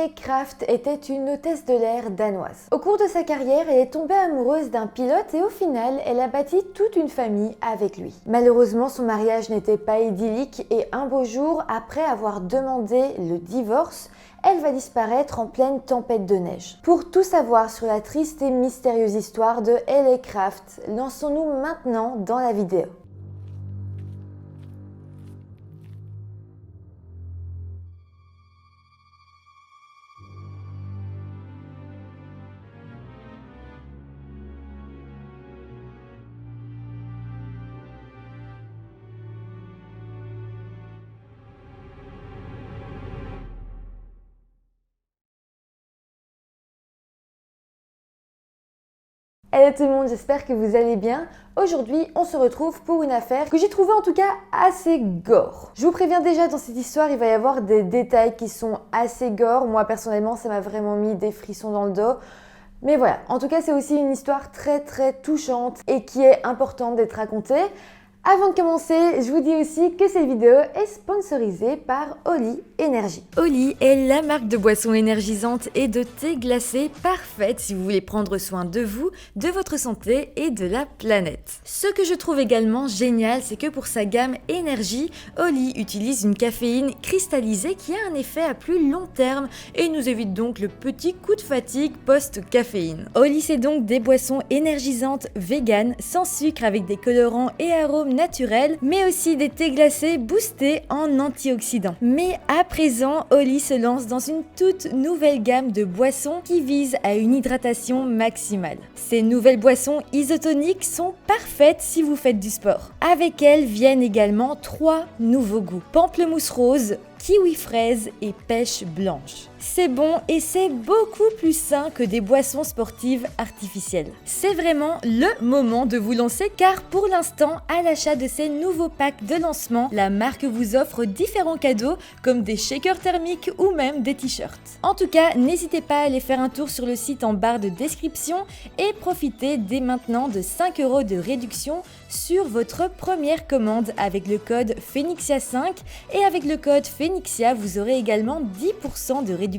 Ellie Craft était une hôtesse de l'air danoise. Au cours de sa carrière, elle est tombée amoureuse d'un pilote et au final, elle a bâti toute une famille avec lui. Malheureusement, son mariage n'était pas idyllique et un beau jour, après avoir demandé le divorce, elle va disparaître en pleine tempête de neige. Pour tout savoir sur la triste et mystérieuse histoire de Ellie Craft, lançons-nous maintenant dans la vidéo. Hello tout le monde, j'espère que vous allez bien. Aujourd'hui, on se retrouve pour une affaire que j'ai trouvée en tout cas assez gore. Je vous préviens déjà, dans cette histoire, il va y avoir des détails qui sont assez gore. Moi, personnellement, ça m'a vraiment mis des frissons dans le dos. Mais voilà, en tout cas, c'est aussi une histoire très touchante et qui est importante d'être racontée. Avant de commencer, je vous dis aussi que cette vidéo est sponsorisée par Oli Energy. Oli est la marque de boissons énergisantes et de thé glacé parfaite si vous voulez prendre soin de vous, de votre santé et de la planète. Ce que je trouve également génial, c'est que pour sa gamme énergie, Oli utilise une caféine cristallisée qui a un effet à plus long terme et nous évite donc le petit coup de fatigue post-caféine. Oli, c'est donc des boissons énergisantes véganes, sans sucre, avec des colorants et arômes naturels, mais aussi des thés glacés boostés en antioxydants. Mais à présent, Oli se lance dans une toute nouvelle gamme de boissons qui visent à une hydratation maximale. Ces nouvelles boissons isotoniques sont parfaites si vous faites du sport. Avec elles viennent également 3 nouveaux goûts: pamplemousse rose, kiwi fraise et pêche blanche. C'est bon et c'est beaucoup plus sain que des boissons sportives artificielles. C'est vraiment le moment de vous lancer car pour l'instant, à l'achat de ces nouveaux packs de lancement, la marque vous offre différents cadeaux comme des shakers thermiques ou même des t-shirts. En tout cas, n'hésitez pas à aller faire un tour sur le site en barre de description et profitez dès maintenant de 5 € de réduction sur votre première commande avec le code Phoenixia5 et avec le code Phoenixia, vous aurez également 10% de réduction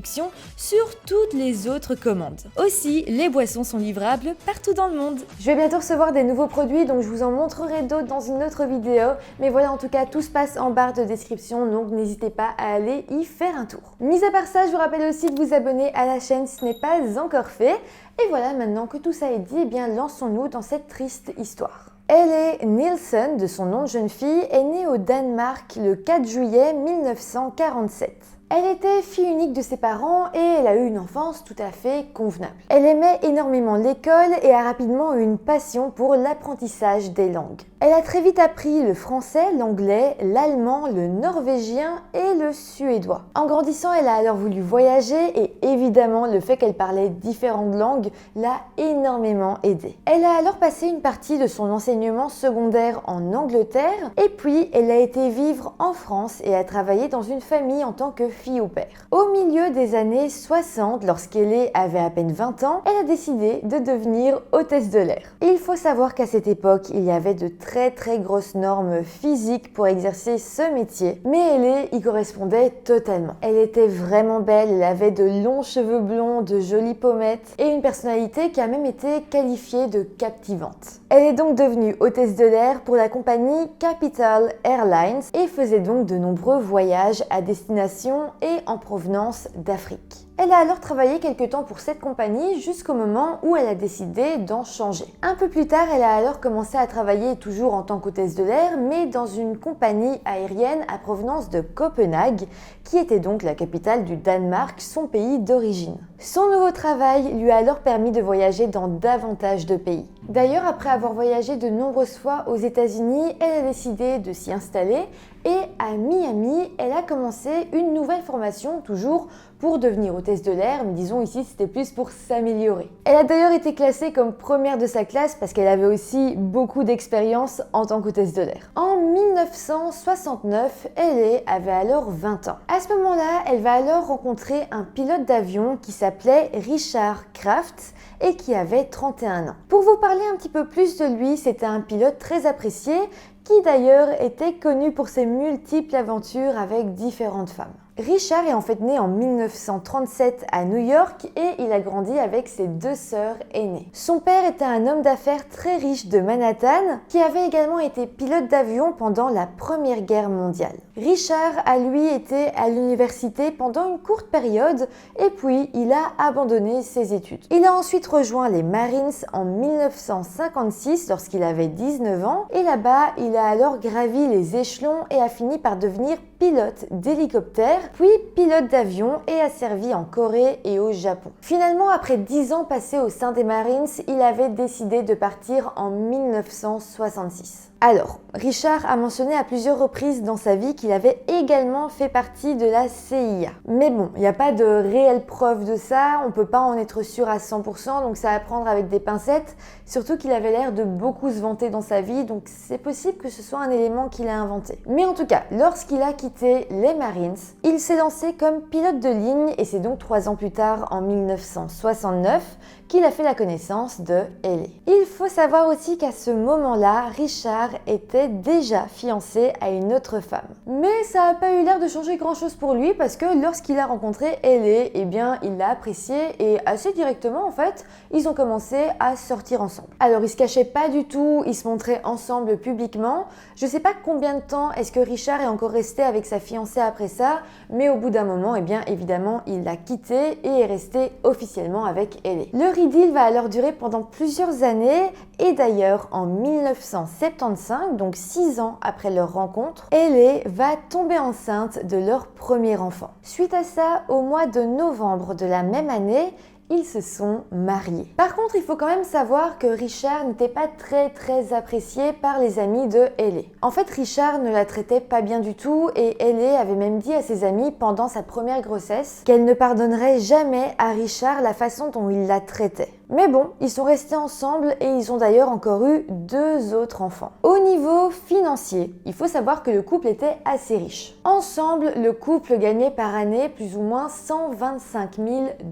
sur toutes les autres commandes. Aussi, les boissons sont livrables partout dans le monde. Je vais bientôt recevoir des nouveaux produits, donc je vous en montrerai d'autres dans une autre vidéo. Mais voilà, en tout cas, tout se passe en barre de description, donc n'hésitez pas à aller y faire un tour. Mis à part ça, je vous rappelle aussi de vous abonner à la chaîne si ce n'est pas encore fait. Et voilà, maintenant que tout ça est dit, eh bien lançons-nous dans cette triste histoire. Ellie Nielsen, de son nom de jeune fille, est née au Danemark le 4 juillet 1947. Elle était fille unique de ses parents et elle a eu une enfance tout à fait convenable. Elle aimait énormément l'école et a rapidement eu une passion pour l'apprentissage des langues. Elle a très vite appris le français, l'anglais, l'allemand, le norvégien et le suédois. En grandissant, elle a alors voulu voyager et évidemment le fait qu'elle parlait différentes langues l'a énormément aidée. Elle a alors passé une partie de son enseignement secondaire en Angleterre et puis elle a été vivre en France et a travaillé dans une famille en tant que fille au père. Au milieu des années 60, lorsqu'Ellie avait à peine 20 ans, elle a décidé de devenir hôtesse de l'air. Il faut savoir qu'à cette époque, il y avait de très grosses normes physiques pour exercer ce métier, mais Ellie y correspondait totalement. Elle était vraiment belle, elle avait de longs cheveux blonds, de jolies pommettes et une personnalité qui a même été qualifiée de captivante. Elle est donc devenue hôtesse de l'air pour la compagnie Capital Airlines et faisait donc de nombreux voyages à destination et en provenance d'Afrique. Elle a alors travaillé quelque temps pour cette compagnie jusqu'au moment où elle a décidé d'en changer. Un peu plus tard, elle a alors commencé à travailler toujours en tant qu'hôtesse de l'air, mais dans une compagnie aérienne à provenance de Copenhague, qui était donc la capitale du Danemark, son pays d'origine. Son nouveau travail lui a alors permis de voyager dans davantage de pays. D'ailleurs, après avoir voyagé de nombreuses fois aux États-Unis, elle a décidé de s'y installer et à Miami, elle a commencé une nouvelle formation, toujours pour devenir hôtesse de l'air, mais disons ici c'était plus pour s'améliorer. Elle a d'ailleurs été classée comme première de sa classe parce qu'elle avait aussi beaucoup d'expérience en tant qu'hôtesse de l'air. En 1969, Ellie avait alors 20 ans. À ce moment-là, elle va alors rencontrer un pilote d'avion qui s'appelait Richard Kraft et qui avait 31 ans. Pour vous parler un petit peu plus de lui, c'était un pilote très apprécié qui d'ailleurs était connu pour ses multiples aventures avec différentes femmes. Richard est en fait né en 1937 à New York et il a grandi avec ses 2 sœurs aînées. Son père était un homme d'affaires très riche de Manhattan qui avait également été pilote d'avion pendant la Première Guerre mondiale. Richard a lui été à l'université pendant une courte période et puis il a abandonné ses études. Il a ensuite rejoint les Marines en 1956 lorsqu'il avait 19 ans et là-bas il a alors gravi les échelons et a fini par devenir pilote d'hélicoptère, puis pilote d'avion et a servi en Corée et au Japon. Finalement, après 10 ans passés au sein des Marines, il avait décidé de partir en 1966. Alors, Richard a mentionné à plusieurs reprises dans sa vie qu'il avait également fait partie de la CIA. Mais bon, il n'y a pas de réelle preuve de ça, on ne peut pas en être sûr à 100%, donc ça à prendre avec des pincettes, surtout qu'il avait l'air de beaucoup se vanter dans sa vie, donc c'est possible que ce soit un élément qu'il a inventé. Mais en tout cas, lorsqu'il a quitté les Marines, il s'est lancé comme pilote de ligne et c'est donc 3 ans plus tard, en 1969, qu'il a fait la connaissance de Ellie. Il faut savoir aussi qu'à ce moment-là, Richard était déjà fiancé à une autre femme. Mais ça n'a pas eu l'air de changer grand-chose pour lui parce que lorsqu'il a rencontré Ellie, eh bien, il l'a appréciée et assez directement, en fait, ils ont commencé à sortir ensemble. Alors, ils se cachaient pas du tout, ils se montraient ensemble publiquement. Je sais pas combien de temps est-ce que Richard est encore resté avec sa fiancée après ça, mais au bout d'un moment, eh bien, évidemment, il l'a quittée et est resté officiellement avec Ellie. Le idylle va alors durer pendant plusieurs années et d'ailleurs en 1975, donc 6 ans après leur rencontre, Ellie va tomber enceinte de leur premier enfant. Suite à ça, au mois de novembre de la même année, ils se sont mariés. Par contre, il faut quand même savoir que Richard n'était pas très apprécié par les amis de Ellie. En fait, Richard ne la traitait pas bien du tout et Ellie avait même dit à ses amis pendant sa première grossesse qu'elle ne pardonnerait jamais à Richard la façon dont il la traitait. Mais bon, ils sont restés ensemble et ils ont d'ailleurs encore eu 2 autres enfants. Au niveau financier, il faut savoir que le couple était assez riche. Ensemble, le couple gagnait par année plus ou moins 125 000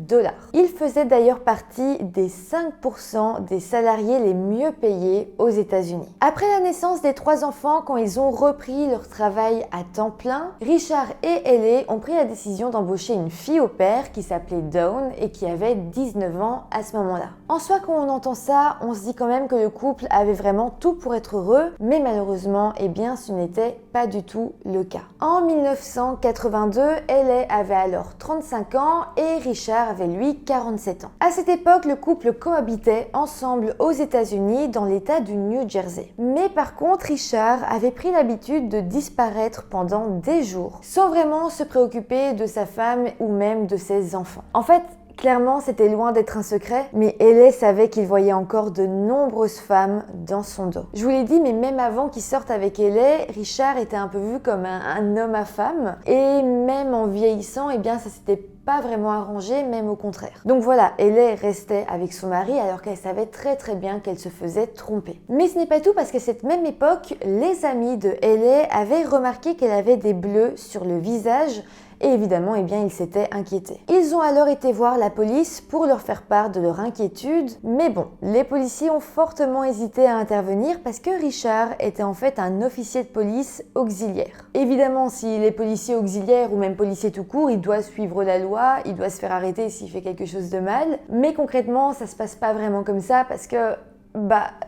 $. Il faisait d'ailleurs partie des 5% des salariés les mieux payés aux États-Unis. Après la naissance des 3 enfants, quand ils ont repris leur travail à temps plein, Richard et Ellie ont pris la décision d'embaucher une fille au pair qui s'appelait Dawn et qui avait 19 ans à ce moment-là. En soi, quand on entend ça, on se dit quand même que le couple avait vraiment tout pour être heureux, mais malheureusement, eh bien, ce n'était pas du tout le cas. En 1982, Ellie avait alors 35 ans et Richard avait lui 47 ans. À cette époque, le couple cohabitait ensemble aux États-Unis dans l'État du New Jersey. Mais par contre, Richard avait pris l'habitude de disparaître pendant des jours, sans vraiment se préoccuper de sa femme ou même de ses enfants. En fait, clairement, c'était loin d'être un secret, mais Ellie savait qu'il voyait encore de nombreuses femmes dans son dos. Je vous l'ai dit, mais même avant qu'il sorte avec Ellie, Richard était un peu vu comme un homme à femme, et même en vieillissant, eh bien, ça s'était pas vraiment arrangé, même au contraire. Donc voilà, Ellie restait avec son mari alors qu'elle savait très bien qu'elle se faisait tromper. Mais ce n'est pas tout parce qu'à cette même époque, les amis de Ellie avaient remarqué qu'elle avait des bleus sur le visage et évidemment, eh bien, ils s'étaient inquiétés. Ils ont alors été voir la police pour leur faire part de leur inquiétude, mais bon, les policiers ont fortement hésité à intervenir parce que Richard était en fait un officier de police auxiliaire. Évidemment, s'il est policier auxiliaire ou même policier tout court, il doit suivre la loi, il doit se faire arrêter s'il fait quelque chose de mal, mais concrètement, ça se passe pas vraiment comme ça parce que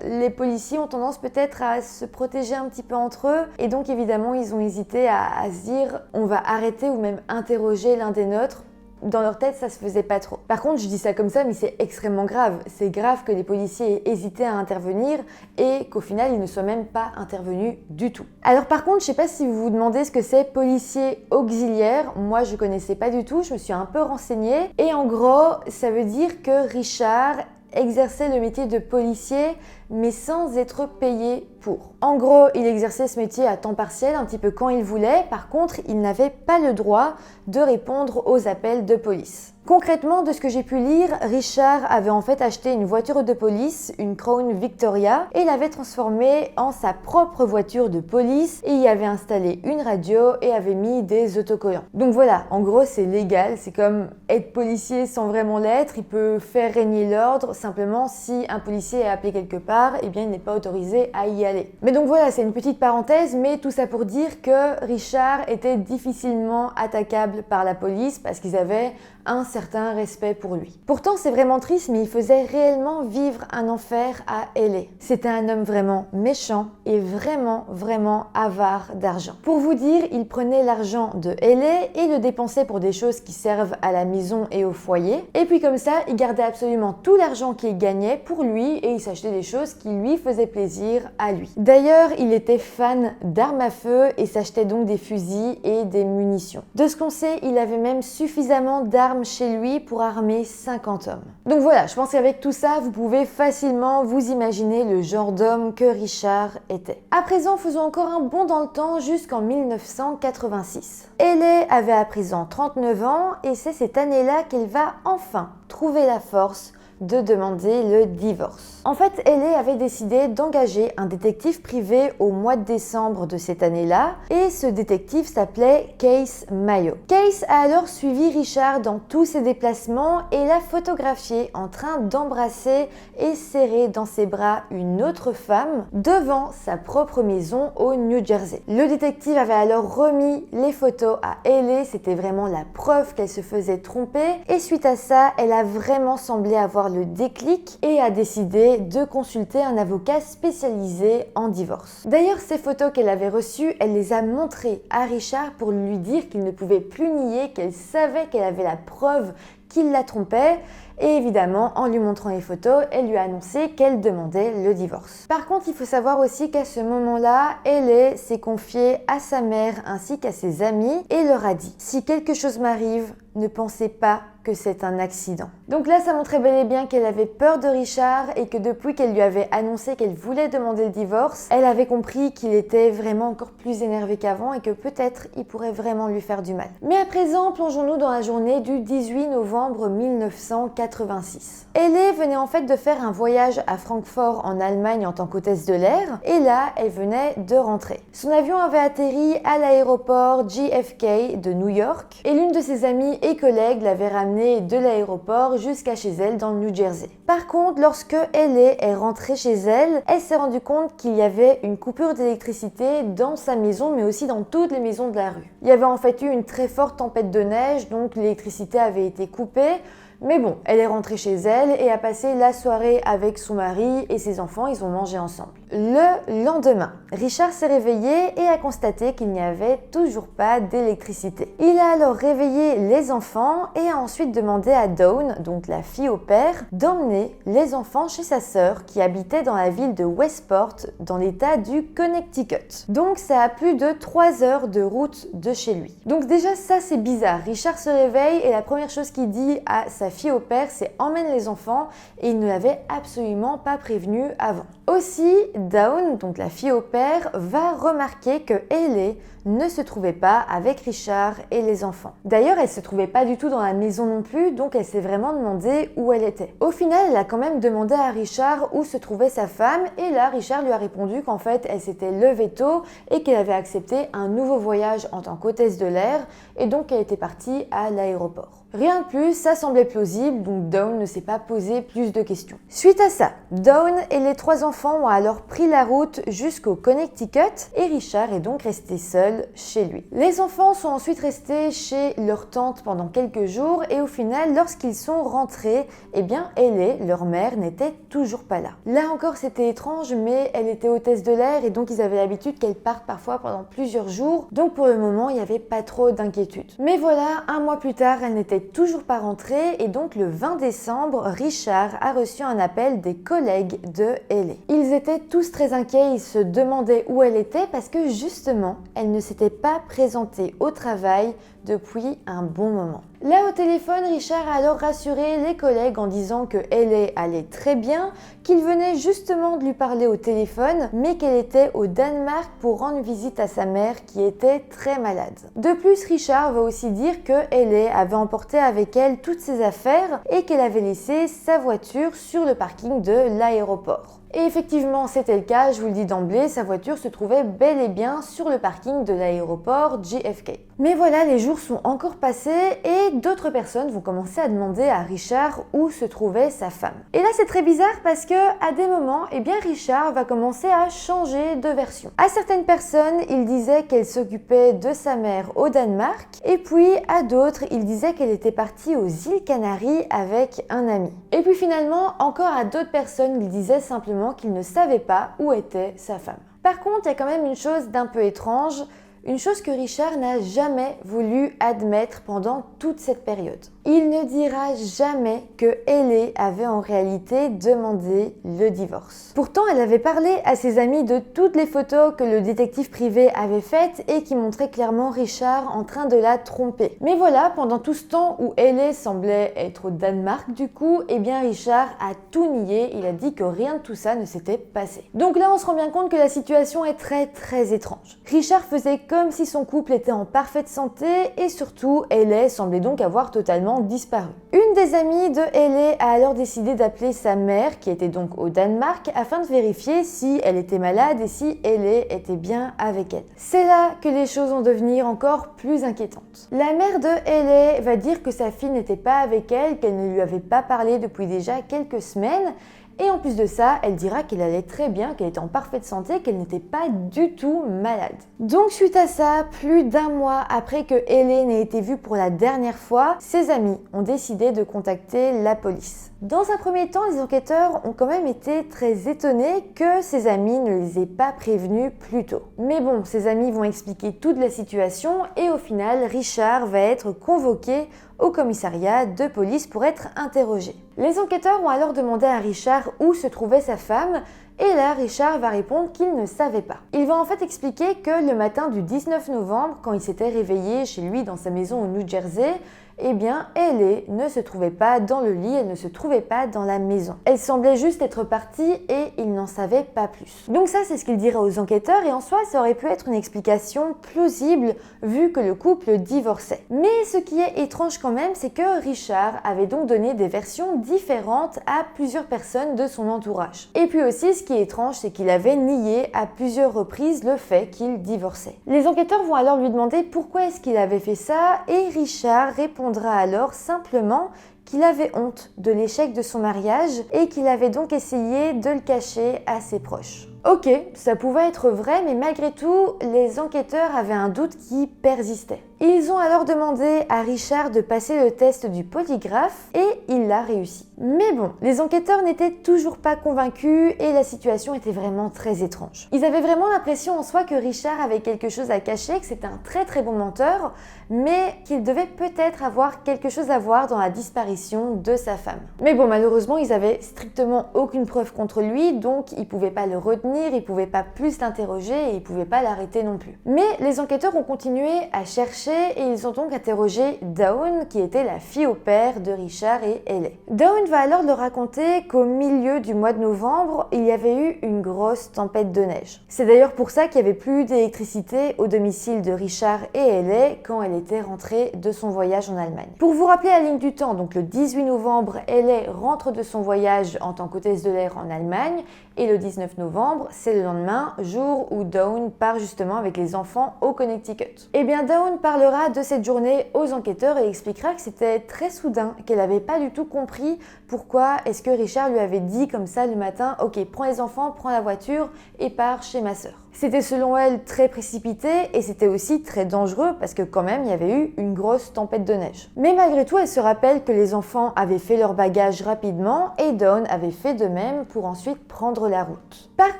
les policiers ont tendance peut-être à se protéger un petit peu entre eux et donc évidemment ils ont hésité à se dire on va arrêter ou même interroger l'un des nôtres. Dans leur tête, ça se faisait pas trop. Par contre, je dis ça comme ça, mais c'est extrêmement grave. C'est grave que les policiers aient hésité à intervenir et qu'au final, ils ne soient même pas intervenus du tout. Alors par contre, je sais pas si vous vous demandez ce que c'est policier auxiliaire. Moi, je connaissais pas du tout, je me suis un peu renseignée. Et en gros, ça veut dire que Richard exerçait le métier de policier mais sans être payé pour. En gros, il exerçait ce métier à temps partiel, un petit peu quand il voulait. Par contre, il n'avait pas le droit de répondre aux appels de police. Concrètement, de ce que j'ai pu lire, Richard avait en fait acheté une voiture de police, une Crown Victoria, et l'avait transformée en sa propre voiture de police et y avait installé une radio et avait mis des autocollants. Donc voilà, en gros c'est légal, c'est comme être policier sans vraiment l'être, il peut faire régner l'ordre, simplement si un policier est appelé quelque part, eh bien il n'est pas autorisé à y aller. aller. Mais donc voilà, c'est une petite parenthèse, mais tout ça pour dire que Richard était difficilement attaquable par la police parce qu'ils avaient un certain respect pour lui. Pourtant, c'est vraiment triste, mais il faisait réellement vivre un enfer à LA. C'était un homme vraiment méchant et vraiment avare d'argent. Pour vous dire, il prenait l'argent de LA et le dépensait pour des choses qui servent à la maison et au foyer. Et puis comme ça, il gardait absolument tout l'argent qu'il gagnait pour lui et il s'achetait des choses qui lui faisaient plaisir à lui. D'ailleurs, il était fan d'armes à feu et s'achetait donc des fusils et des munitions. De ce qu'on sait, il avait même suffisamment d'armes chez lui pour armer 50 hommes. Donc voilà, je pense qu'avec tout ça, vous pouvez facilement vous imaginer le genre d'homme que Richard était. À présent, faisons encore un bond dans le temps jusqu'en 1986. Ellie avait à présent 39 ans et c'est cette année-là qu'elle va enfin trouver la force de demander le divorce. En fait, Ellie avait décidé d'engager un détective privé au mois de décembre de cette année-là et ce détective s'appelait Case Mayo. Case a alors suivi Richard dans tous ses déplacements et l'a photographié en train d'embrasser et serrer dans ses bras une autre femme devant sa propre maison au New Jersey. Le détective avait alors remis les photos à Ellie, c'était vraiment la preuve qu'elle se faisait tromper et suite à ça, elle a vraiment semblé avoir le déclic et a décidé de consulter un avocat spécialisé en divorce. D'ailleurs, ces photos qu'elle avait reçues, elle les a montrées à Richard pour lui dire qu'il ne pouvait plus nier qu'elle savait qu'elle avait la preuve qu'il la trompait. Et évidemment, en lui montrant les photos, elle lui a annoncé qu'elle demandait le divorce. Par contre, il faut savoir aussi qu'à ce moment-là, Ellie s'est confiée à sa mère ainsi qu'à ses amis et leur a dit « Si quelque chose m'arrive, ne pensez pas que c'est un accident. » Donc là, ça montrait bel et bien qu'elle avait peur de Richard et que depuis qu'elle lui avait annoncé qu'elle voulait demander le divorce, elle avait compris qu'il était vraiment encore plus énervé qu'avant et que peut-être il pourrait vraiment lui faire du mal. Mais à présent, plongeons-nous dans la journée du 18 novembre 1986. Ellie venait en fait de faire un voyage à Francfort en Allemagne en tant qu'hôtesse de l'air et là, elle venait de rentrer. Son avion avait atterri à l'aéroport JFK de New York et l'une de ses amies et collègues l'avait ramenée de l'aéroport jusqu'à chez elle dans le New Jersey. Par contre, lorsque Ellie est rentrée chez elle, elle s'est rendue compte qu'il y avait une coupure d'électricité dans sa maison mais aussi dans toutes les maisons de la rue. Il y avait en fait eu une très forte tempête de neige, donc l'électricité avait été coupée. Mais bon, elle est rentrée chez elle et a passé la soirée avec son mari et ses enfants, ils ont mangé ensemble. Le lendemain, Richard s'est réveillé et a constaté qu'il n'y avait toujours pas d'électricité. Il a alors réveillé les enfants et a ensuite demandé à Dawn, donc la fille au père, d'emmener les enfants chez sa sœur qui habitait dans la ville de Westport, dans l'état du Connecticut. Donc ça a plus de 3 heures de route de chez lui. Donc déjà ça c'est bizarre, Richard se réveille et la première chose qu'il dit à sa fille au père c'est « emmène les enfants » et il ne l'avait absolument pas prévenu avant. Aussi, Dawn, donc la fille au père, va remarquer que Ellie ne se trouvait pas avec Richard et les enfants. D'ailleurs, elle se trouvait pas du tout dans la maison non plus, donc elle s'est vraiment demandé où elle était. Au final, elle a quand même demandé à Richard où se trouvait sa femme et là, Richard lui a répondu qu'en fait, elle s'était levée tôt et qu'elle avait accepté un nouveau voyage en tant qu'hôtesse de l'air et donc elle était partie à l'aéroport. Rien de plus, ça semblait plausible, donc Dawn ne s'est pas posé plus de questions. Suite à ça, Dawn et les 3 enfants ont alors pris la route jusqu'au Connecticut et Richard est donc resté seul chez lui. Les enfants sont ensuite restés chez leur tante pendant quelques jours et au final, lorsqu'ils sont rentrés, eh bien Ellie, leur mère, n'était toujours pas là. Là encore, c'était étrange, mais elle était hôtesse de l'air et donc ils avaient l'habitude qu'elle parte parfois pendant plusieurs jours, donc pour le moment, il n'y avait pas trop d'inquiétude. Mais voilà, un mois plus tard, elle n'était toujours pas rentrée et donc le 20 décembre, Richard a reçu un appel des collègues de Ellie. Ils étaient tous très inquiets, ils se demandaient où elle était parce que justement, elle ne s'était pas présentée au travail depuis un bon moment. Là au téléphone, Richard a alors rassuré les collègues en disant que Ellie allait très bien, qu'il venait justement de lui parler au téléphone, mais qu'elle était au Danemark pour rendre visite à sa mère qui était très malade. De plus, Richard va aussi dire que Ellie avait emporté avec elle toutes ses affaires et qu'elle avait laissé sa voiture sur le parking de l'aéroport. Et effectivement, c'était le cas, je vous le dis d'emblée, sa voiture se trouvait bel et bien sur le parking de l'aéroport JFK. Mais voilà, les jours sont encore passés et d'autres personnes vont commencer à demander à Richard où se trouvait sa femme. Et là, c'est très bizarre parce que à des moments, eh bien, Richard va commencer à changer de version. À certaines personnes, il disait qu'elle s'occupait de sa mère au Danemark, et puis à d'autres, il disait qu'elle était partie aux îles Canaries avec un ami. Et puis finalement, encore à d'autres personnes, il disait simplement qu'il ne savait pas où était sa femme. Par contre, il y a quand même une chose d'un peu étrange, une chose que Richard n'a jamais voulu admettre pendant toute cette période. Il ne dira jamais que Hayley avait en réalité demandé le divorce. Pourtant, elle avait parlé à ses amis de toutes les photos que le détective privé avait faites et qui montraient clairement Richard en train de la tromper. Mais voilà, pendant tout ce temps où Hayley semblait être au Danemark du coup, eh bien Richard a tout nié, il a dit que rien de tout ça ne s'était passé. Donc là, on se rend bien compte que la situation est très étrange. Richard faisait comme si son couple était en parfaite santé et surtout, Hayley semblait donc avoir totalement disparu. Une des amies de Hayley a alors décidé d'appeler sa mère, qui était donc au Danemark, afin de vérifier si elle était malade et si Hayley était bien avec elle. C'est là que les choses vont devenir encore plus inquiétantes. La mère de Hayley va dire que sa fille n'était pas avec elle, qu'elle ne lui avait pas parlé depuis déjà quelques semaines. Et en plus de ça, elle dira qu'elle allait très bien, qu'elle était en parfaite santé, qu'elle n'était pas du tout malade. Donc suite à ça, plus d'un mois après que Hayley n'ait été vue pour la dernière fois, ses amis ont décidé de contacter la police. Dans un premier temps, les enquêteurs ont quand même été très étonnés que ses amis ne les aient pas prévenus plus tôt. Mais bon, ses amis vont expliquer toute la situation et au final, Richard va être convoqué au commissariat de police pour être interrogé. Les enquêteurs ont alors demandé à Richard où se trouvait sa femme et là, Richard va répondre qu'il ne savait pas. Il va en fait expliquer que le matin du 19 novembre, quand il s'était réveillé chez lui dans sa maison au New Jersey, eh bien, Hayley ne se trouvait pas dans le lit, elle ne se trouvait pas dans la maison. Elle semblait juste être partie et il n'en savait pas plus. Donc ça, c'est ce qu'il dirait aux enquêteurs et en soi, ça aurait pu être une explication plausible vu que le couple divorçait. Mais ce qui est étrange quand même, c'est que Richard avait donc donné des versions différentes à plusieurs personnes de son entourage. Et puis aussi, ce qui est étrange, c'est qu'il avait nié à plusieurs reprises le fait qu'il divorçait. Les enquêteurs vont alors lui demander pourquoi est-ce qu'il avait fait ça et Richard répondra alors simplement qu'il avait honte de l'échec de son mariage et qu'il avait donc essayé de le cacher à ses proches. Ok, ça pouvait être vrai, mais malgré tout, les enquêteurs avaient un doute qui persistait. Ils ont alors demandé à Richard de passer le test du polygraphe et il l'a réussi. Mais bon, les enquêteurs n'étaient toujours pas convaincus et la situation était vraiment très étrange. Ils avaient vraiment l'impression en soi que Richard avait quelque chose à cacher, que c'était un très bon menteur, mais qu'il devait peut-être avoir quelque chose à voir dans la disparition de sa femme. Mais bon, malheureusement, ils avaient strictement aucune preuve contre lui, donc ils pouvaient pas le retenir, ils pouvaient pas plus l'interroger et ils pouvaient pas l'arrêter non plus. Mais les enquêteurs ont continué à chercher et ils ont donc interrogé Dawn, qui était la fille au père de Richard et Hayley. Dawn va alors leur raconter qu'au milieu du mois de novembre, il y avait eu une grosse tempête de neige. C'est d'ailleurs pour ça qu'il n'y avait plus d'électricité au domicile de Richard et Hayley quand elle était rentrée de son voyage en Allemagne. Pour vous rappeler la ligne du temps, donc le 18 novembre, Hayley rentre de son voyage en tant qu'hôtesse de l'air en Allemagne et le 19 novembre, c'est le lendemain, jour où Dawn part justement avec les enfants au Connecticut. Et bien Dawn parlera de cette journée aux enquêteurs et expliquera que c'était très soudain, qu'elle n'avait pas du tout compris pourquoi est-ce que Richard lui avait dit comme ça le matin « Ok, prends les enfants, prends la voiture et pars chez ma sœur ». C'était selon elle très précipité et c'était aussi très dangereux parce que quand même il y avait eu une grosse tempête de neige. Mais malgré tout, elle se rappelle que les enfants avaient fait leur bagage rapidement et Dawn avait fait de même pour ensuite prendre la route. Par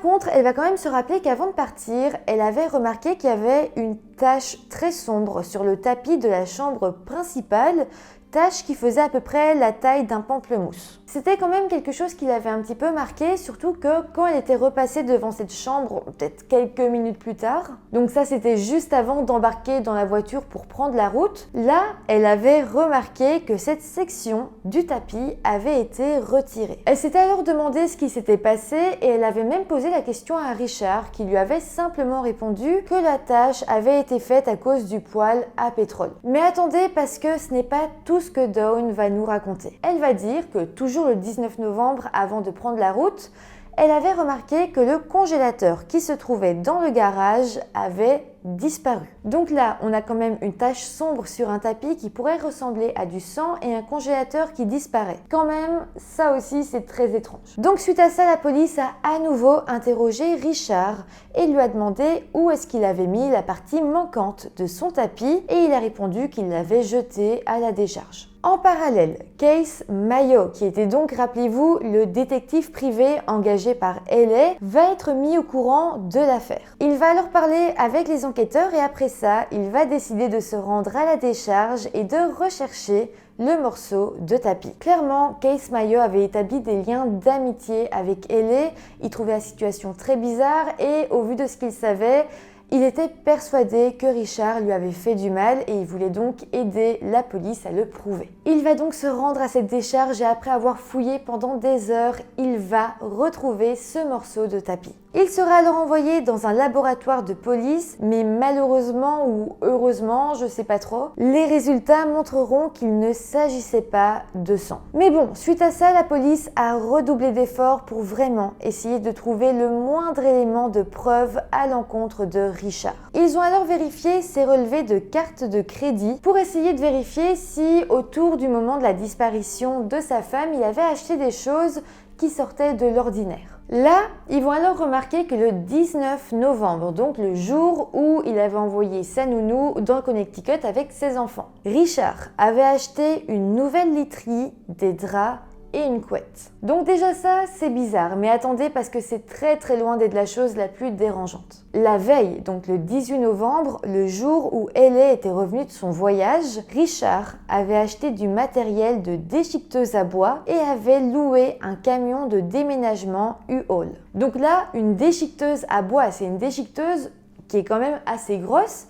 contre, elle va quand même se rappeler qu'avant de partir, elle avait remarqué qu'il y avait une tache très sombre sur le tapis de la chambre principale, tache qui faisait à peu près la taille d'un pamplemousse. C'était quand même quelque chose qui l'avait un petit peu marqué, surtout que quand elle était repassée devant cette chambre, peut-être quelques minutes plus tard, donc ça c'était juste avant d'embarquer dans la voiture pour prendre la route, là elle avait remarqué que cette section du tapis avait été retirée. Elle s'était alors demandé ce qui s'était passé et elle avait même posé la question à Richard qui lui avait simplement répondu que la tâche avait été faite à cause du poêle à pétrole. Mais attendez, parce que ce n'est pas tout ce que Dawn va nous raconter. Elle va dire que toujours le 19 novembre, avant de prendre la route, elle avait remarqué que le congélateur qui se trouvait dans le garage avait disparu. Donc là, on a quand même une tache sombre sur un tapis qui pourrait ressembler à du sang et un congélateur qui disparaît. Quand même, ça aussi c'est très étrange. Donc suite à ça, la police a à nouveau interrogé Richard et lui a demandé où est-ce qu'il avait mis la partie manquante de son tapis et il a répondu qu'il l'avait jeté à la décharge. En parallèle, Case Mayo, qui était donc, rappelez-vous, le détective privé engagé par LA, va être mis au courant de l'affaire. Il va alors parler avec les enquêteurs et après ça, il va décider de se rendre à la décharge et de rechercher le morceau de tapis. Clairement, Case Mayo avait établi des liens d'amitié avec LA, il trouvait la situation très bizarre et au vu de ce qu'il savait, il était persuadé que Richard lui avait fait du mal et il voulait donc aider la police à le prouver. Il va donc se rendre à cette décharge et après avoir fouillé pendant des heures, il va retrouver ce morceau de tapis. Il sera alors envoyé dans un laboratoire de police, mais malheureusement ou heureusement, je sais pas trop, les résultats montreront qu'il ne s'agissait pas de sang. Mais bon, suite à ça, la police a redoublé d'efforts pour vraiment essayer de trouver le moindre élément de preuve à l'encontre de Richard. Ils ont alors vérifié ses relevés de carte de crédit pour essayer de vérifier si, autour du moment de la disparition de sa femme, il avait acheté des choses qui sortaient de l'ordinaire. Là, ils vont alors remarquer que le 19 novembre, donc le jour où il avait envoyé sa nounou dans le Connecticut avec ses enfants, Richard avait acheté une nouvelle literie, des draps et une couette. Donc déjà ça, c'est bizarre, mais attendez parce que c'est très loin d'être la chose la plus dérangeante. La veille, donc le 18 novembre, le jour où LA était revenue de son voyage, Richard avait acheté du matériel de déchiqueteuse à bois et avait loué un camion de déménagement U-Haul. Donc là, une déchiqueteuse à bois, c'est une déchiqueteuse qui est quand même assez grosse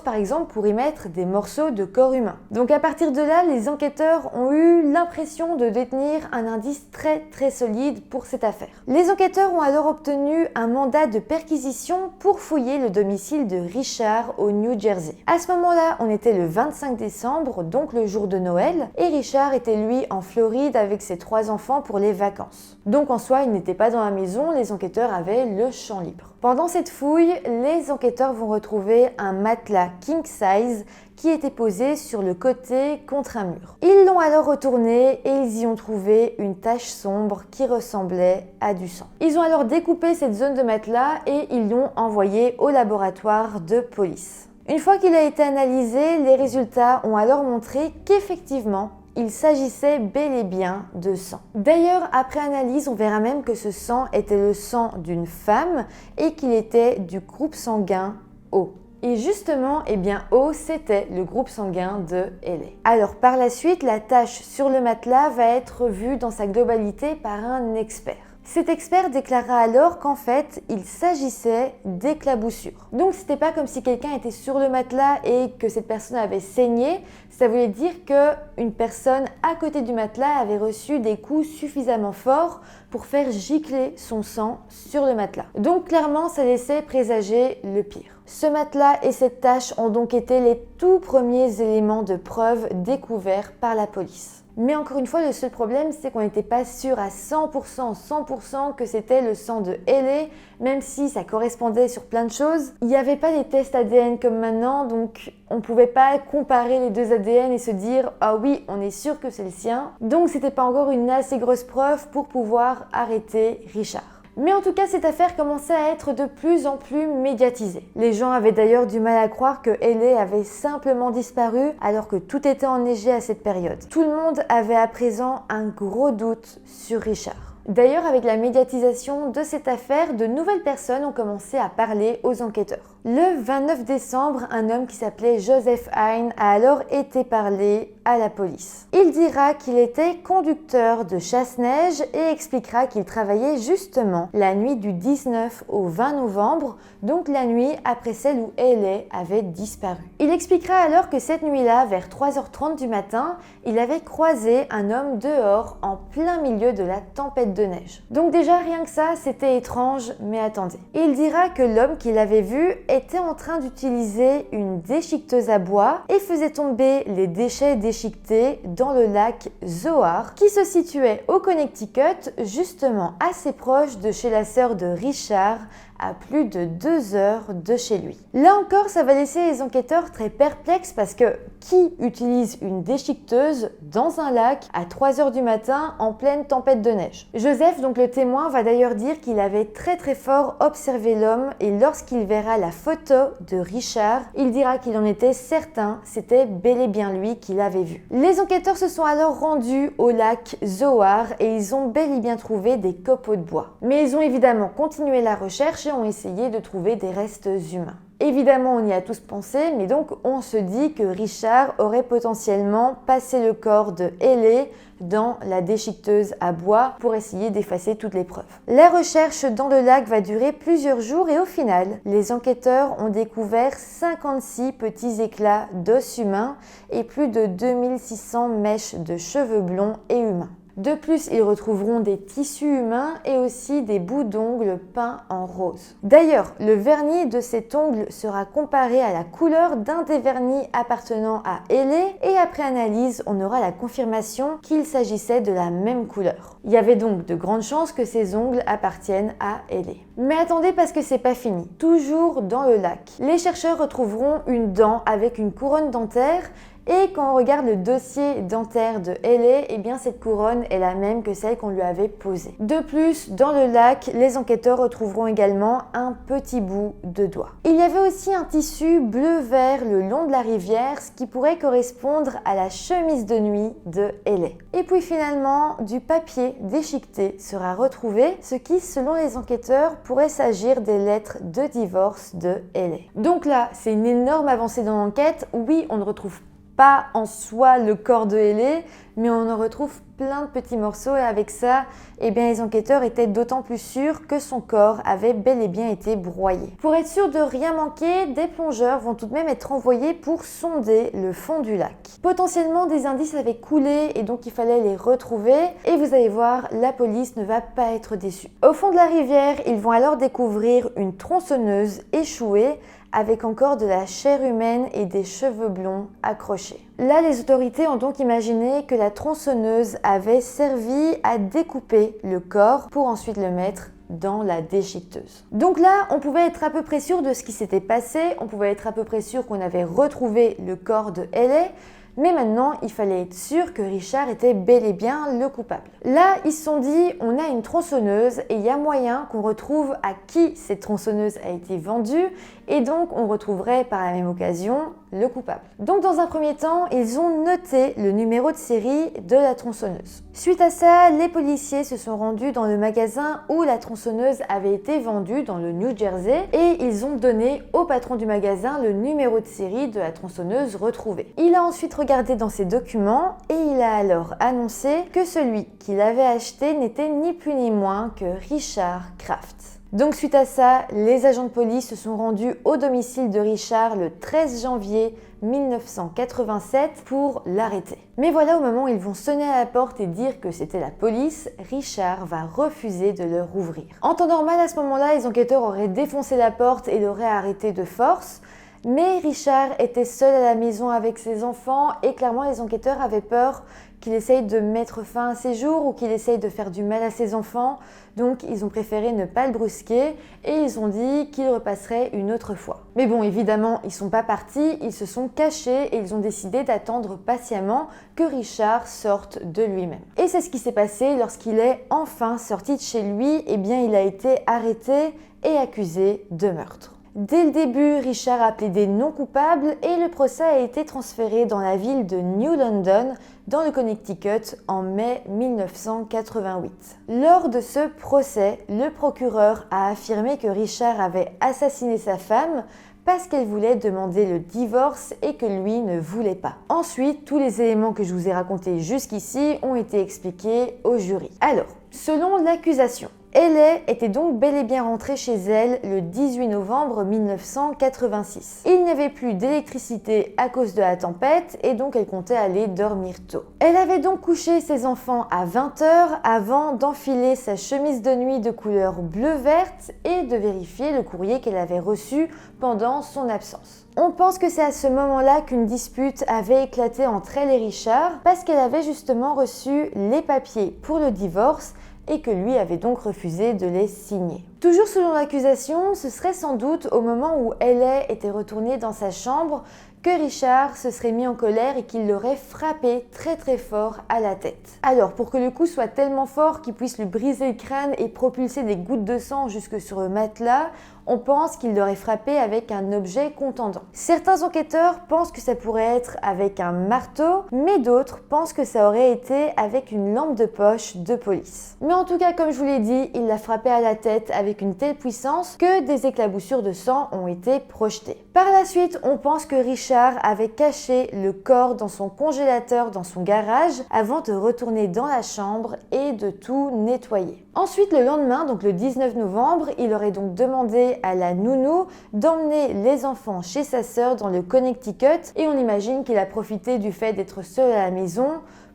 par exemple pour y mettre des morceaux de corps humain. Donc à partir de là, les enquêteurs ont eu l'impression de détenir un indice très solide pour cette affaire. Les enquêteurs ont alors obtenu un mandat de perquisition pour fouiller le domicile de Richard au New Jersey. À ce moment-là, on était le 25 décembre, donc le jour de Noël, et Richard était lui en Floride avec ses 3 enfants pour les vacances. Donc en soi, il n'était pas dans la maison, les enquêteurs avaient le champ libre. Pendant cette fouille, les enquêteurs vont retrouver un matelas king size qui était posé sur le côté contre un mur. Ils l'ont alors retourné et ils y ont trouvé une tache sombre qui ressemblait à du sang. Ils ont alors découpé cette zone de matelas et ils l'ont envoyé au laboratoire de police. Une fois qu'il a été analysé, les résultats ont alors montré qu'effectivement, il s'agissait bel et bien de sang. D'ailleurs, après analyse, on verra même que ce sang était le sang d'une femme et qu'il était du groupe sanguin O. Et justement, O, c'était le groupe sanguin de LA. Alors par la suite, la tache sur le matelas va être vue dans sa globalité par un expert. Cet expert déclara alors qu'en fait, il s'agissait d'éclaboussures. Donc c'était pas comme si quelqu'un était sur le matelas et que cette personne avait saigné, ça voulait dire qu'une personne à côté du matelas avait reçu des coups suffisamment forts pour faire gicler son sang sur le matelas. Donc clairement, ça laissait présager le pire. Ce matelas et cette tache ont donc été les tout premiers éléments de preuve découverts par la police. Mais encore une fois, le seul problème, c'est qu'on n'était pas sûr à 100% que c'était le sang de LA, même si ça correspondait sur plein de choses. Il n'y avait pas des tests ADN comme maintenant, donc on ne pouvait pas comparer les deux ADN et se dire « Ah oui, on est sûr que c'est le sien ». Donc c'était pas encore une assez grosse preuve pour pouvoir arrêter Richard. Mais en tout cas, cette affaire commençait à être de plus en plus médiatisée. Les gens avaient d'ailleurs du mal à croire que LA avait simplement disparu alors que tout était enneigé à cette période. Tout le monde avait à présent un gros doute sur Richard. D'ailleurs, avec la médiatisation de cette affaire, de nouvelles personnes ont commencé à parler aux enquêteurs. Le 29 décembre, un homme qui s'appelait Joseph Hine a alors été parlé à la police. Il dira qu'il était conducteur de chasse-neige et expliquera qu'il travaillait justement la nuit du 19 au 20 novembre, donc la nuit après celle où LA avait disparu. Il expliquera alors que cette nuit-là, vers 3h30 du matin, il avait croisé un homme dehors en plein milieu de la tempête tempête de neige. Donc déjà rien que ça, c'était étrange, mais attendez. Il dira que l'homme qu'il avait vu était en train d'utiliser une déchiqueteuse à bois et faisait tomber les déchets déchiquetés dans le lac Zoar, qui se situait au Connecticut, justement assez proche de chez la sœur de Richard, à plus de 2 heures de chez lui. Là encore, ça va laisser les enquêteurs très perplexes parce que qui utilise une déchiqueteuse dans un lac à 3 heures du matin en pleine tempête de neige? Joseph, donc le témoin, va d'ailleurs dire qu'il avait très fort observé l'homme et lorsqu'il verra la photo de Richard, il dira qu'il en était certain, c'était bel et bien lui qui l'avait vu. Les enquêteurs se sont alors rendus au lac Zoar et ils ont bel et bien trouvé des copeaux de bois. Mais ils ont évidemment continué la recherche et ont essayé de trouver des restes humains. Évidemment, on y a tous pensé, mais donc on se dit que Richard aurait potentiellement passé le corps de Ellie dans la déchiqueteuse à bois pour essayer d'effacer toutes les preuves. La recherche dans le lac va durer plusieurs jours et au final, les enquêteurs ont découvert 56 petits éclats d'os humains et plus de 2600 mèches de cheveux blonds et humains. De plus, ils retrouveront des tissus humains et aussi des bouts d'ongles peints en rose. D'ailleurs, le vernis de cet ongle sera comparé à la couleur d'un des vernis appartenant à Ellie et après analyse, on aura la confirmation qu'il s'agissait de la même couleur. Il y avait donc de grandes chances que ces ongles appartiennent à Ellie. Mais attendez parce que c'est pas fini. Toujours dans le lac, les chercheurs retrouveront une dent avec une couronne dentaire. Et quand on regarde le dossier dentaire de Ellie, eh bien cette couronne est la même que celle qu'on lui avait posée. De plus, dans le lac, les enquêteurs retrouveront également un petit bout de doigt. Il y avait aussi un tissu bleu-vert le long de la rivière, ce qui pourrait correspondre à la chemise de nuit de Ellie. Et puis finalement, du papier déchiqueté sera retrouvé, ce qui, selon les enquêteurs, pourrait s'agir des lettres de divorce de Ellie. Donc là, c'est une énorme avancée dans l'enquête. Oui, on ne retrouve pas en soi le corps de Ellie, mais on en retrouve plein de petits morceaux et avec ça, eh bien, les enquêteurs étaient d'autant plus sûrs que son corps avait bel et bien été broyé. Pour être sûr de rien manquer, des plongeurs vont tout de même être envoyés pour sonder le fond du lac. Potentiellement, des indices avaient coulé et donc il fallait les retrouver et vous allez voir, la police ne va pas être déçue. Au fond de la rivière, ils vont alors découvrir une tronçonneuse échouée avec encore de la chair humaine et des cheveux blonds accrochés. Là, les autorités ont donc imaginé que la tronçonneuse avait servi à découper le corps pour ensuite le mettre dans la déchiqueteuse. Donc là, on pouvait être à peu près sûr de ce qui s'était passé, on pouvait être à peu près sûr qu'on avait retrouvé le corps de Ellie, mais maintenant, il fallait être sûr que Richard était bel et bien le coupable. Là, ils se sont dit, on a une tronçonneuse et il y a moyen qu'on retrouve à qui cette tronçonneuse a été vendue et donc on retrouverait par la même occasion le coupable. Donc dans un premier temps, ils ont noté le numéro de série de la tronçonneuse. Suite à ça, les policiers se sont rendus dans le magasin où la tronçonneuse avait été vendue dans le New Jersey et ils ont donné au patron du magasin le numéro de série de la tronçonneuse retrouvée. Il a ensuite regardé dans ses documents et il a alors annoncé que celui qui l'avait acheté n'était ni plus ni moins que Richard Kraft. Donc suite à ça, les agents de police se sont rendus au domicile de Richard le 13 janvier 1987 pour l'arrêter. Mais voilà, au moment où ils vont sonner à la porte et dire que c'était la police, Richard va refuser de leur ouvrir. En temps normal, à ce moment-là, les enquêteurs auraient défoncé la porte et l'auraient arrêté de force. Mais Richard était seul à la maison avec ses enfants et clairement les enquêteurs avaient peur qu'il essaye de mettre fin à ses jours ou qu'il essaye de faire du mal à ses enfants. Donc ils ont préféré ne pas le brusquer et ils ont dit qu'ils repasseraient une autre fois. Mais bon, évidemment, ils sont pas partis, ils se sont cachés et ils ont décidé d'attendre patiemment que Richard sorte de lui-même. Et c'est ce qui s'est passé lorsqu'il est enfin sorti de chez lui. Eh bien, il a été arrêté et accusé de meurtre. Dès le début, Richard a plaidé non coupable et le procès a été transféré dans la ville de New London, dans le Connecticut, en mai 1988. Lors de ce procès, le procureur a affirmé que Richard avait assassiné sa femme parce qu'elle voulait demander le divorce et que lui ne voulait pas. Ensuite, tous les éléments que je vous ai racontés jusqu'ici ont été expliqués au jury. Alors, selon l'accusation, Ellie était donc bel et bien rentrée chez elle le 18 novembre 1986. Il n'y avait plus d'électricité à cause de la tempête et donc elle comptait aller dormir tôt. Elle avait donc couché ses enfants à 20 h avant d'enfiler sa chemise de nuit de couleur bleu-verte et de vérifier le courrier qu'elle avait reçu pendant son absence. On pense que c'est à ce moment-là qu'une dispute avait éclaté entre elle et Richard parce qu'elle avait justement reçu les papiers pour le divorce et que lui avait donc refusé de les signer. Toujours selon l'accusation, ce serait sans doute au moment où Ellie était retournée dans sa chambre que Richard se serait mis en colère et qu'il l'aurait frappé très fort à la tête. Alors, pour que le coup soit tellement fort qu'il puisse lui briser le crâne et propulser des gouttes de sang jusque sur le matelas, on pense qu'il l'aurait frappé avec un objet contendant. Certains enquêteurs pensent que ça pourrait être avec un marteau, mais d'autres pensent que ça aurait été avec une lampe de poche de police. Mais en tout cas, comme je vous l'ai dit, il l'a frappé à la tête avec une telle puissance que des éclaboussures de sang ont été projetées. Par la suite, on pense que Richard avait caché le corps dans son congélateur dans son garage avant de retourner dans la chambre et de tout nettoyer. Ensuite, le lendemain, donc le 19 novembre, il aurait donc demandé à la nounou d'emmener les enfants chez sa sœur dans le Connecticut et on imagine qu'il a profité du fait d'être seul à la maison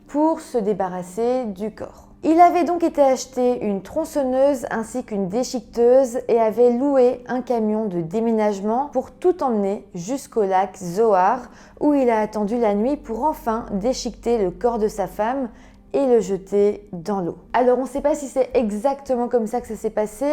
pour se débarrasser du corps. Il avait donc été acheter une tronçonneuse ainsi qu'une déchiqueteuse et avait loué un camion de déménagement pour tout emmener jusqu'au lac Zoar où il a attendu la nuit pour enfin déchiqueter le corps de sa femme et le jeter dans l'eau. Alors on ne sait pas si c'est exactement comme ça que ça s'est passé,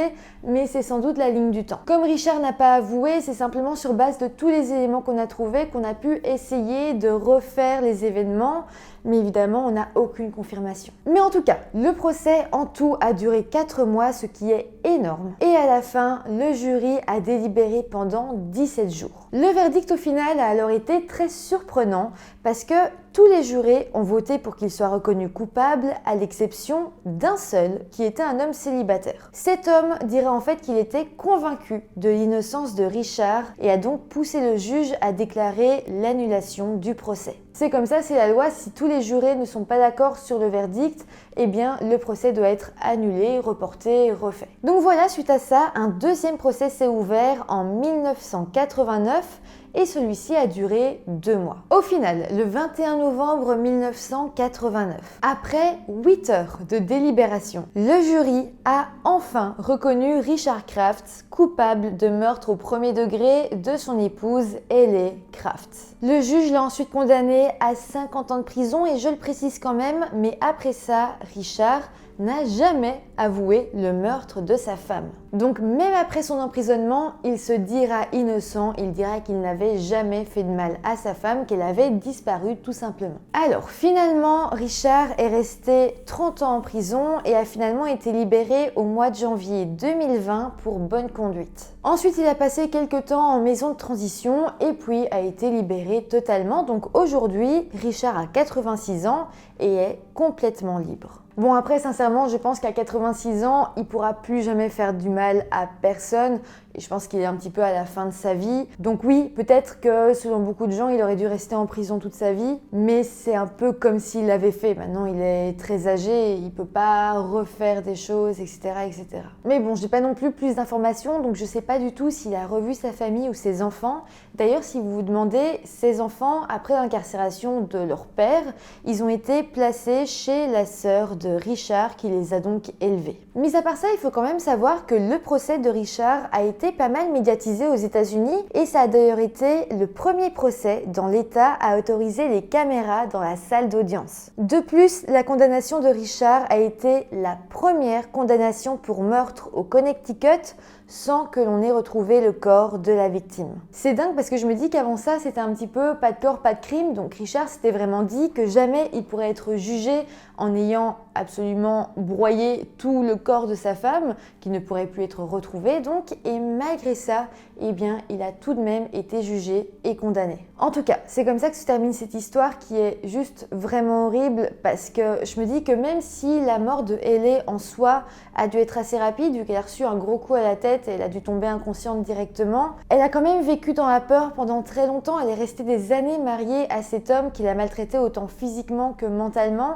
mais c'est sans doute la ligne du temps. Comme Richard n'a pas avoué, c'est simplement sur base de tous les éléments qu'on a trouvés qu'on a pu essayer de refaire les événements, mais évidemment on n'a aucune confirmation. Mais en tout cas, le procès en tout a duré 4 mois, ce qui est énorme. Et à la fin, le jury a délibéré pendant 17 jours. Le verdict au final a alors été très surprenant parce que tous les jurés ont voté pour qu'il soit reconnu coupable à l'exception d'un seul qui était un homme célibataire. Cet homme dirait en fait qu'il était convaincu de l'innocence de Richard et a donc poussé le juge à déclarer l'annulation du procès. C'est comme ça, c'est la loi, si tous les jurés ne sont pas d'accord sur le verdict, eh bien le procès doit être annulé, reporté, refait. Donc voilà, suite à ça, un deuxième procès s'est ouvert en 1989 et celui-ci a duré 2 mois. Au final, le 21 novembre 1989, après 8 heures de délibération, le jury a enfin reconnu Richard Kraft coupable de meurtre au premier degré de son épouse Ellie Kraft. Le juge l'a ensuite condamné à 50 ans de prison et je le précise quand même, mais après ça, Richard n'a jamais avoué le meurtre de sa femme. Donc même après son emprisonnement, il se dira innocent, il dira qu'il n'avait jamais fait de mal à sa femme, qu'elle avait disparu tout simplement. Alors finalement, Richard est resté 30 ans en prison et a finalement été libéré au mois de janvier 2020 pour bonne conduite. Ensuite, il a passé quelques temps en maison de transition et puis a été libéré totalement. Donc aujourd'hui, Richard a 86 ans et est complètement libre. Bon après sincèrement je pense qu'à 86 ans il pourra plus jamais faire du mal à personne et je pense qu'il est un petit peu à la fin de sa vie. Donc oui, peut-être que selon beaucoup de gens il aurait dû rester en prison toute sa vie, mais c'est un peu comme s'il l'avait fait. Maintenant il est très âgé, il peut pas refaire des choses, etc. etc. Mais bon, j'ai pas non plus d'informations, donc je sais pas du tout s'il a revu sa famille ou ses enfants. D'ailleurs si vous vous demandez, ses enfants après l'incarcération de leur père, ils ont été placés chez la sœur de Richard qui les a donc élevés. Mis à part ça, il faut quand même savoir que le procès de Richard a été pas mal médiatisé aux États-Unis et ça a d'ailleurs été le premier procès dans l'État à autoriser les caméras dans la salle d'audience. De plus, la condamnation de Richard a été la première condamnation pour meurtre au Connecticut sans que l'on ait retrouvé le corps de la victime. C'est dingue parce que je me dis qu'avant ça, c'était un petit peu pas de corps, pas de crime. Donc Richard s'était vraiment dit que jamais il pourrait être jugé en ayant absolument broyé tout le corps de sa femme, qui ne pourrait plus être retrouvé donc. Et malgré ça, eh bien, il a tout de même été jugé et condamné. En tout cas, c'est comme ça que se termine cette histoire qui est juste vraiment horrible parce que je me dis que même si la mort de Ellie en soi a dû être assez rapide, vu qu'elle a reçu un gros coup à la tête et elle a dû tomber inconsciente directement, elle a quand même vécu dans la peur pendant très longtemps. Elle est restée des années mariée à cet homme qui l'a maltraitée autant physiquement que mentalement.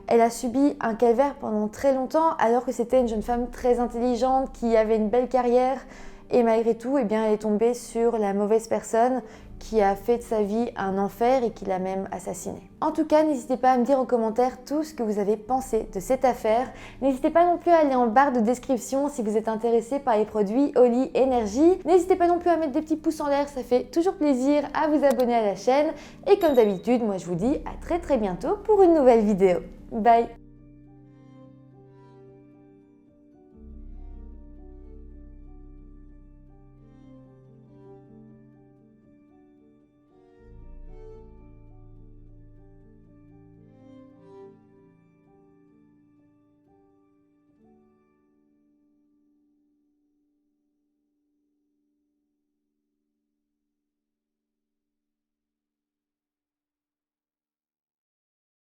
Elle a subi un calvaire pendant très longtemps alors que c'était une jeune femme très intelligente qui avait une belle carrière et malgré tout, eh bien, elle est tombée sur la mauvaise personne qui a fait de sa vie un enfer et qui l'a même assassinée. En tout cas, n'hésitez pas à me dire en commentaire tout ce que vous avez pensé de cette affaire. N'hésitez pas non plus à aller en barre de description si vous êtes intéressé par les produits Holy Energy. N'hésitez pas non plus à mettre des petits pouces en l'air, ça fait toujours plaisir, à vous abonner à la chaîne. Et comme d'habitude, moi je vous dis à très bientôt pour une nouvelle vidéo. Bye!